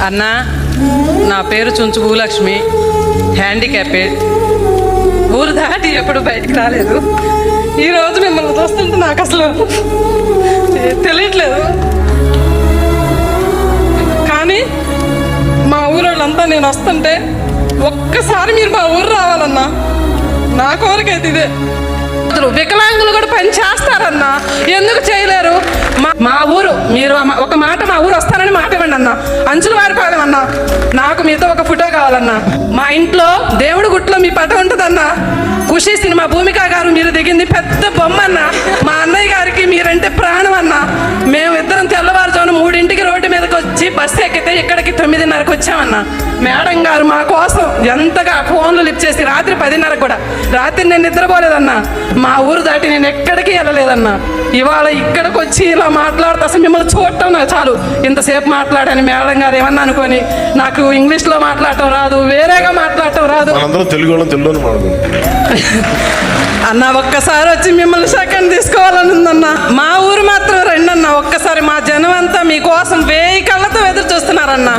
అన్న, నా పేరు చుంచు భూలక్ష్మి, హ్యాండిక్యాపెడ్. ఊరు దాటి ఎప్పుడు బయటికి రాలేదు. ఈరోజు మిమ్మల్ని చూస్తుంటే నాకు అసలు తెలియట్లేదు. కానీ మా ఊరోళ్ళంతా నేను వస్తుంటే ఒక్కసారి మీరు మా ఊరు రావాలన్నా. నా కోరికైతే ఇదే. వికలాంగులు కూడా పని చేస్తారన్నా, ఎందుకు చేయలేరు? మా ఊరు మీరు ఒక మాట, మా ఊరు వస్తానని మాట ఇవ్వండి అన్న. అంచుల వారిపాలెం అన్నా, నాకు మీతో ఒక ఫోటో కావాలన్నా. మా ఇంట్లో దేవుడి గుట్లో మీ పట ఉంటుందన్నా. ఖుషి సినిమా భూమిక గారు మీరు దిగింది పెద్ద బొమ్మ అన్న. మా అన్నయ్య గారికి మీరంటే ప్రాణం అన్న. మేము ఇద్దరం తెల్లవారుజామున 3ంటికి రోడ్డు మీదకి వచ్చి బస్సు ఎక్కితే ఇక్కడికి 9:30కి వచ్చామన్నా. మేడం గారు మా కోసం ఎంతగా ఫోన్లు లిఫ్ట్ చేసి రాత్రి 10:30 కూడా, రాత్రి నేను నిద్రపోలేదన్నా. మా ఊరు దాటి నేను ఎక్కడికి వెళ్ళలేదన్నా. ఇవాళ ఇక్కడికి వచ్చి ఇలా మాట్లాడుతూ అసలు మిమ్మల్ని చూడటం నాకు చాలు. ఇంతసేపు మాట్లాడాను మేడం గారు ఏమన్నా అనుకొని. నాకు ఇంగ్లీష్లో మాట్లాడటం రాదు, వేరేగా మాట్లాడటం రాదు. అన్న ఒక్కసారి వచ్చి మిమ్మల్ని సెకండ్ తీసుకోవాలని ఉందన్న. మా ఊరు మాత్రం రండి అన్న. ఒక్కసారి మా జనం అంతా మీకోసం 1000 కళ్ళతో ఎదురు చూస్తున్నారన్న.